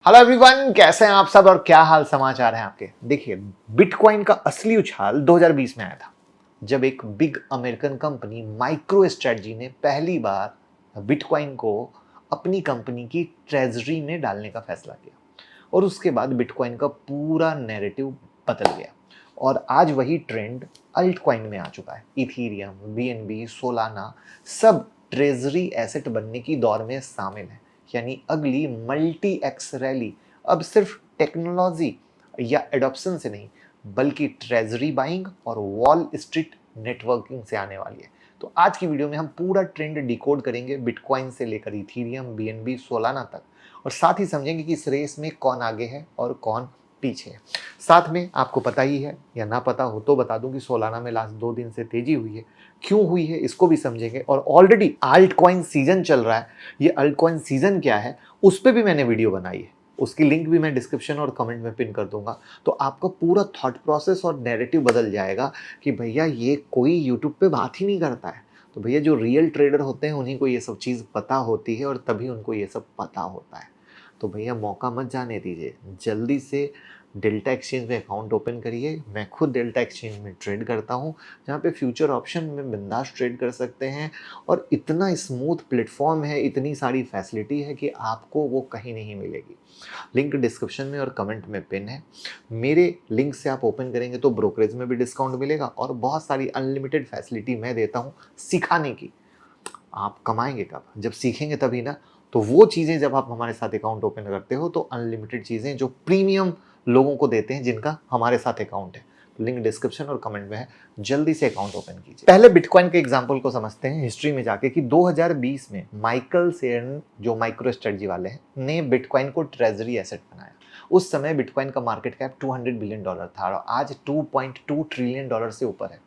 Hello everyone, कैसे हैं आप सब और क्या हाल समाचार हैं आपके। देखिए, बिटकॉइन का असली उछाल 2020 में आया था, जब एक big American company micro strategy ने पहली बार बिटकॉइन को अपनी कंपनी की ट्रेजरी में डालने का फैसला किया। और उसके बाद बिटकॉइन का पूरा नैरेटिव बदल गया और आज वही ट्रेंड अल्ट कॉइन में आ चुका है। इथीरियम, बीएनबी, सोलाना सब ट्रेजरी एसेट बनने की दौर में शामिल है। यानी अगली मल्टी एक्स रैली अब सिर्फ टेक्नोलॉजी या एडॉप्शन से नहीं, बल्कि ट्रेजरी बाइंग और वॉल स्ट्रीट नेटवर्किंग से आने वाली है। तो आज की वीडियो में हम पूरा ट्रेंड डिकोड करेंगे, बिटकॉइन से लेकर इथीरियम, बीएनबी, सोलाना तक, और साथ ही समझेंगे कि इस रेस में कौन आगे है और कौन पीछे है। साथ में आपको पता ही है या ना पता हो तो बता दूं कि सोलाना में लास्ट 2 दिन से तेजी हुई है। क्यों हुई है इसको भी समझेंगे, और ऑलरेडी अल्ट कॉइन सीजन चल रहा है। ये अल्ट कॉइन सीजन क्या है उस पर भी मैंने वीडियो बनाई है, उसकी लिंक भी मैं डिस्क्रिप्शन और कमेंट में पिन कर दूंगा। तो आपका पूरा थॉट प्रोसेस और नैरेटिव बदल जाएगा कि भैया ये कोई यूट्यूब पे बात ही नहीं करता है। तो भैया जो रियल ट्रेडर होते हैं उन्हीं को ये सब चीज़ पता होती है और तभी उनको ये सब पता होता है। तो भैया मौका मत जाने दीजिए, जल्दी से डेल्टा एक्सचेंज में अकाउंट ओपन करिए। मैं खुद डेल्टा एक्सचेंज में ट्रेड करता हूँ, जहाँ पे फ्यूचर ऑप्शन में बिंदास ट्रेड कर सकते हैं। और इतना स्मूथ प्लेटफॉर्म है, इतनी सारी फैसिलिटी है कि आपको वो कहीं नहीं मिलेगी। लिंक डिस्क्रिप्शन में और कमेंट में पिन है। मेरे लिंक से आप ओपन करेंगे तो ब्रोकरेज में भी डिस्काउंट मिलेगा और बहुत सारी अनलिमिटेड फैसिलिटी मैं देता हूँ सिखाने की। आप कमाएंगे कब, जब सीखेंगे तभी ना। तो वो चीज़ें जब आप हमारे साथ अकाउंट ओपन करते हो तो अनलिमिटेड चीज़ें जो प्रीमियम लोगों को देते हैं जिनका हमारे साथ अकाउंट है, लिंक डिस्क्रिप्शन और कमेंट में है। जल्दी से अकाउंट ओपन कीजिए। पहले बिटकॉइन के एग्जांपल को समझते हैं हिस्ट्री में जाके कि 2020 में माइकल सेन जो माइक्रो स्ट्रेटजी वाले हैं ने बिटकॉइन को ट्रेजरी एसेट बनाया। उस समय बिटकॉइन का मार्केट कैप $200 बिलियन था और आज $2.2 ट्रिलियन से ऊपर है।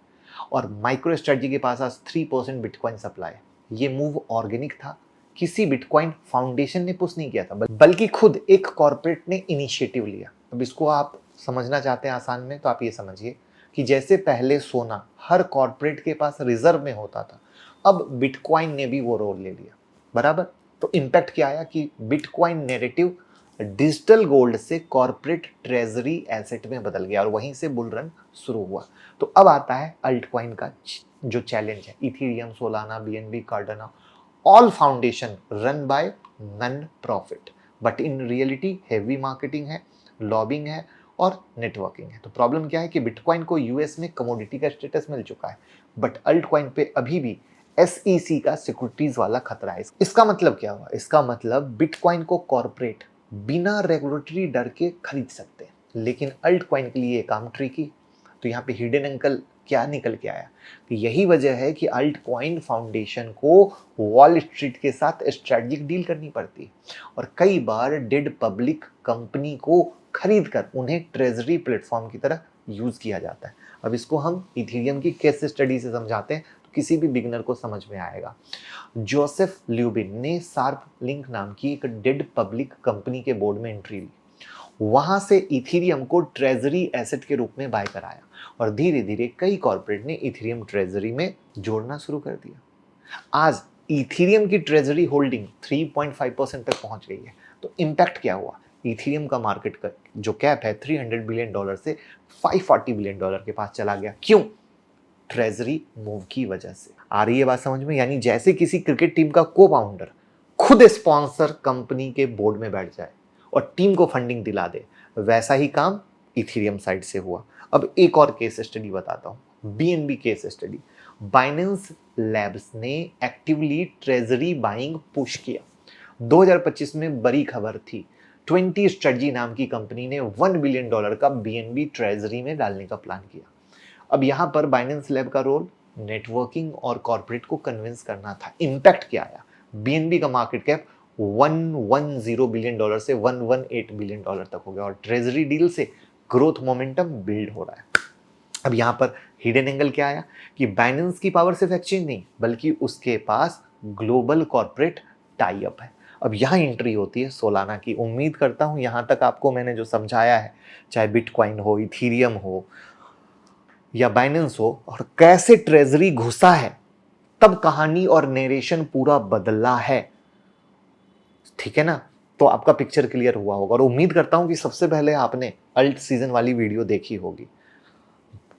और माइक्रो स्ट्रेटजी के पास आज 3% बिटकॉइन सप्लाई है। ये मूव ऑर्गेनिक था, किसी बिटकॉइन फाउंडेशन ने पुश नहीं किया था, बल्कि खुद एक कॉर्पोरेट ने इनिशिएटिव लिया। अब इसको आप समझना चाहते हैं आसान में तो आप ये समझिए कि जैसे पहले सोना हर कॉर्पोरेट के पास रिजर्व में होता था, अब बिटकॉइन ने भी वो रोल ले लिया, बराबर। तो इम्पैक्ट क्या आया कि बिटकॉइन नैरेटिव डिजिटल गोल्ड से कॉर्पोरेट ट्रेजरी एसेट में बदल गया और वहीं से बुल रन शुरू हुआ। तो अब आता है अल्ट कॉइन का जो चैलेंज है। Ethereum, Solana, BNB, Cardano, all foundation run by non profit, but in reality heavy marketing है, लॉबिंग है और नेटवर्किंग है। तो प्रॉब्लम क्या है कि बिटकॉइन को यूएस में कमोडिटी का स्टेटस मिल चुका है, बट अल्ट कॉइन पे अभी भी एसईसी का सिक्योरिटीज वाला खतरा है। इसका मतलब क्या हुआ? इसका मतलब बिटकॉइन को कॉर्पोरेट बिना रेगुलेटरी डर के खरीद सकते हैं, लेकिन अल्ट कॉइन के लिए ये काम ट्रिकी। तो यहाँ पे हिडन अंकल क्या निकल के आया? तो यही वजह है कि अल्ट कॉइन फाउंडेशन को वॉल स्ट्रीट के साथ स्ट्रेटजिक डील करनी पड़ती है और कई बार डेड पब्लिक कंपनी को खरीद कर उन्हें ट्रेजरी प्लेटफॉर्म की तरह यूज किया जाता है। अब इसको हम इथीरियम की केस स्टडी से समझाते हैं तो किसी भी बिगनर को समझ में आएगा। जोसेफ ल्यूबिन ने शार्प लिंक नाम की एक डेड पब्लिक कंपनी के बोर्ड में एंट्री ली। वहां से इथीरियम को ट्रेजरी एसेट के रूप में बाय कराया और धीरे धीरे कई कॉर्पोरेट ने इथीरियम ट्रेजरी में जोड़ना शुरू कर दिया। आज इथीरियम की ट्रेजरी होल्डिंग 3.5% तक पहुंच गई है। तो इम्पैक्ट क्या हुआ? इथीरियम का मार्केट का जो कैप है $300 बिलियन से $540 बिलियन के पास चला गया। क्यों? ट्रेजरी मूव की वजह से। आ रही है बात समझ में? यानी जैसे किसी क्रिकेट टीम का को फाउंडर खुद स्पॉन्सर कंपनी के बोर्ड में बैठ जाए और टीम को फंडिंग दिला दे, वैसा ही काम इथीरियम साइड से हुआ। अब एक और केस स्टडी बताता हूं, BNB case study. Binance labs ने एक्टिवली ट्रेजरी बाइंग पुश किया। 2025 में बड़ी खबर थी, 20 स्ट्रेटजी नाम की कंपनी ने $1 बिलियन का बीएनबी ट्रेजरी में डालने का प्लान किया। अब यहां पर बाइनेंस लैब का रोल नेटवर्किंग और कॉर्पोरेट को कन्विंस करना था। इंपैक्ट क्या आया? बीएनबी का मार्केट कैप $110 बिलियन से $118 बिलियन तक हो गया और ट्रेजरी डील से ग्रोथ मोमेंटम बिल्ड हो रहा है। अब यहां पर हिडन एंगल क्या आया कि बाइनेंस की पावर सिर्फ एक्सचेंज नहीं, बल्कि उसके पास ग्लोबल कॉर्पोरेट टाई अप है। अब यहां एंट्री होती है सोलाना की। उम्मीद करता हूं यहां तक आपको मैंने जो समझाया है, चाहे बिटकॉइन हो, इथीरियम हो या बाइनेंस हो, और कैसे ट्रेजरी घुसा है, तब कहानी और नरेशन पूरा बदला है। ठीक है ना? तो आपका पिक्चर क्लियर हुआ होगा और उम्मीद करता हूं कि सबसे पहले आपने अल्ट सीजन वाली वीडियो देखी होगी।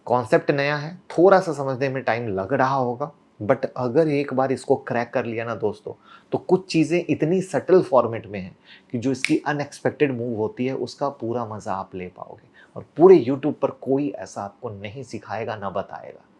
कॉन्सेप्ट नया है, थोड़ा सा समझने में टाइम लग रहा होगा, बट अगर एक बार इसको क्रैक कर लिया ना दोस्तों, तो कुछ चीज़ें इतनी सटल फॉर्मेट में हैं कि जो इसकी अनएक्सपेक्टेड मूव होती है उसका पूरा मज़ा आप ले पाओगे और पूरे यूट्यूब पर कोई ऐसा आपको नहीं सिखाएगा ना बताएगा।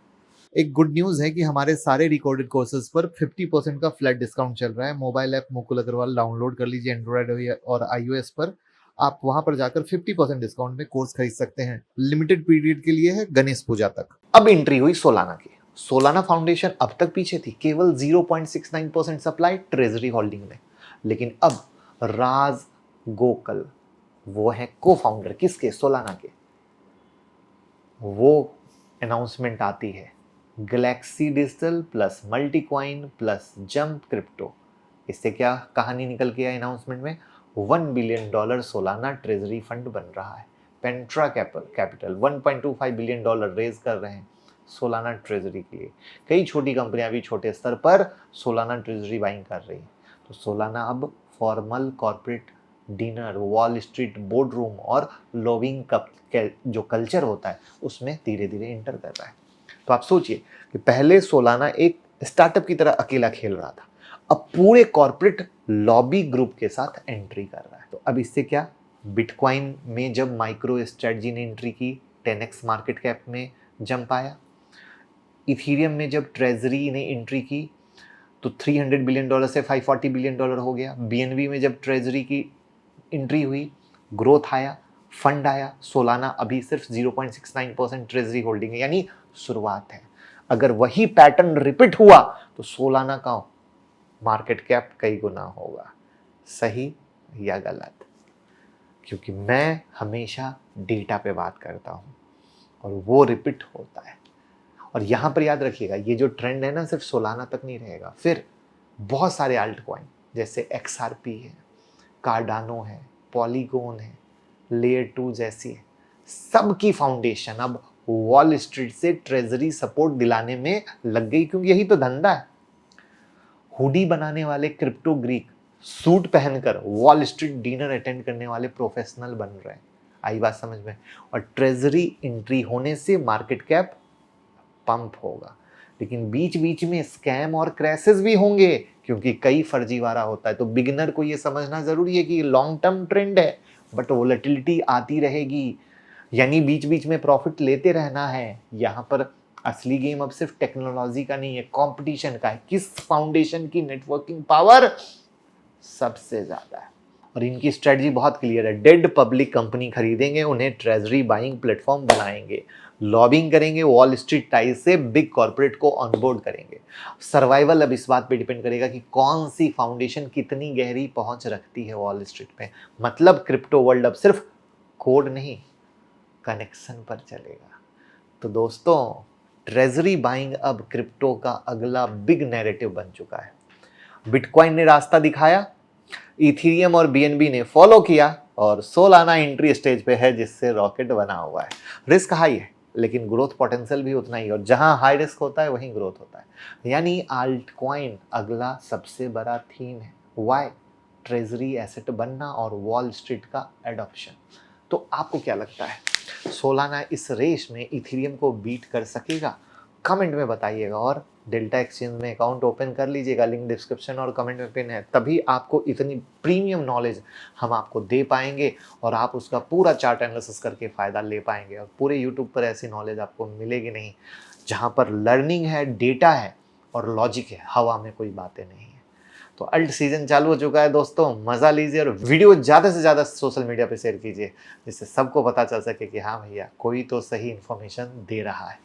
एक गुड न्यूज़ है कि हमारे सारे रिकॉर्डेड कोर्सेज पर 50% का फ्लैट डिस्काउंट चल रहा है। Mobile app Mukul Agarwal download कर लीजिए एंड्रॉयड और iOS पर। आप वहां पर जाकर 50% डिस्काउंट में कोर्स खरीद सकते हैं। लिमिटेड पीरियड के लिए है, गणेश पूजा तक। अब एंट्री हुई सोलाना की। सोलाना फाउंडेशन अब तक पीछे थी, केवल 0.69% सप्लाई ट्रेजरी होल्डिंग में, लेकिन अब राज गोकल वो है को फाउंडर किसके, सोलाना के, वो अनाउंसमेंट आती है galaxy digital plus multicoin plus jump crypto. इससे क्या कहानी निकल के आई अनाउंसमेंट में, $1 बिलियन सोलाना ट्रेजरी फंड बन रहा है। पेंट्रा कैपिटल $1.25 बिलियन रेज कर रहे हैं सोलाना ट्रेजरी के लिए। कई छोटी कंपनियां भी छोटे स्तर पर सोलाना ट्रेजरी बाइंग कर रही हैं। तो सोलाना अब formal corporate dinner, wall street board room और लॉबिंग का जो कल्चर होता है उसमें धीरे धीरे एंटर कर रहा है। तो आप सोचिए कि पहले सोलाना एक स्टार्टअप की तरह अकेला खेल रहा था, अब पूरे कॉर्पोरेट लॉबी ग्रुप के साथ एंट्री कर रहा है। तो अब इससे क्या, बिटकॉइन में जब माइक्रो स्ट्रेटजी ने एंट्री की 10x मार्केट कैप में जंप आया। इथीरियम में जब ट्रेजरी ने एंट्री की तो $300 बिलियन से $540 बिलियन हो गया। बीएनबी में जब ट्रेजरी की एंट्री हुई, ग्रोथ आया, फंड आया। सोलाना अभी सिर्फ 0.69% ट्रेजरी होल्डिंग है, यानी शुरुआत है। अगर वही पैटर्न रिपीट हुआ तो सोलाना का मार्केट कैप कई गुना होगा। सही या गलत? क्योंकि मैं हमेशा डेटा पे बात करता हूं और वो रिपीट होता है। और यहां पर याद रखिएगा, ये जो ट्रेंड है ना सिर्फ सोलाना तक नहीं रहेगा, फिर बहुत सारे अल्ट कॉइन जैसे XRP है, कार्डानो है, पॉलीगोन है, लेयर 2 जैसी है, सबकी फाउंडेशन अब वॉल स्ट्रीट से ट्रेजरी सपोर्ट दिलाने में लग गई, क्योंकि यही तो धंधा है। हुडी बनाने वाले क्रिप्टो ग्रीक सूट पहनकर वॉल स्ट्रीट डिनर अटेंड करने वाले प्रोफेशनल बन रहे हैं। आई बात समझ में? और ट्रेजरी एंट्री होने से मार्केट कैप पंप होगा, लेकिन बीच बीच में स्कैम और क्रैशेस भी होंगे, क्योंकि कई फर्जीवाड़ा होता है। तो बिगिनर को ये समझना जरूरी है कि लॉन्ग टर्म ट्रेंड है, बट वोलेटिलिटी आती रहेगी, यानी बीच बीच में प्रॉफिट लेते रहना है। यहाँ पर असली गेम अब सिर्फ टेक्नोलॉजी का नहीं है, कंपटीशन का है। किस फाउंडेशन की नेटवर्किंग पावर सबसे ज्यादा है। और इनकी स्ट्रेटजी बहुत क्लियर है, डेड पब्लिक कंपनी खरीदेंगे, उन्हें ट्रेजरी बाइंग प्लेटफॉर्म बनाएंगे, लॉबिंग करेंगे, वॉल स्ट्रीट टाइज से बिग कॉर्पोरेट को ऑनबोर्ड करेंगे। सर्वाइवल अब इस बात पे डिपेंड करेगा कि कौन सी फाउंडेशन कितनी गहरी पहुंच रखती है वॉल स्ट्रीट पे। मतलब क्रिप्टो वर्ल्ड अब सिर्फ कोड नहीं, कनेक्शन पर चलेगा। तो दोस्तों, ट्रेजरी बाइंग अब क्रिप्टो का अगला बिग नैरेटिव बन चुका है। बिटकॉइन ने रास्ता दिखाया, इथीरियम और बीएनबी ने फॉलो किया, और सोलाना एंट्री स्टेज पे है जिससे रॉकेट बना हुआ है। रिस्क हाई है, लेकिन ग्रोथ पोटेंशियल भी उतना ही, और जहां हाई रिस्क होता है वहीं ग्रोथ होता है। यानी आल्ट कॉइन अगला सबसे बड़ा थीम है। वाई? ट्रेजरी एसेट बनना और वॉल स्ट्रीट का एडॉप्शन। तो आपको क्या लगता है, सोलाना इस रेस में इथीरियम को बीट कर सकेगा? कमेंट में बताइएगा, और डेल्टा एक्सचेंज में अकाउंट ओपन कर लीजिएगा, लिंक डिस्क्रिप्शन और कमेंट में पिन है। तभी आपको इतनी प्रीमियम नॉलेज हम आपको दे पाएंगे और आप उसका पूरा चार्ट एनालिसिस करके फ़ायदा ले पाएंगे। और पूरे यूट्यूब पर ऐसी नॉलेज आपको मिलेगी नहीं, जहाँ पर लर्निंग है, डेटा है और लॉजिक है, हवा में कोई बातें नहीं है। तो अल्ट सीजन चालू हो चुका है दोस्तों, मज़ा लीजिए और वीडियो ज़्यादा से ज़्यादा सोशल मीडिया पे शेयर कीजिए, जिससे सबको पता चल सके कि हाँ भैया, कोई तो सही इन्फॉर्मेशन दे रहा है।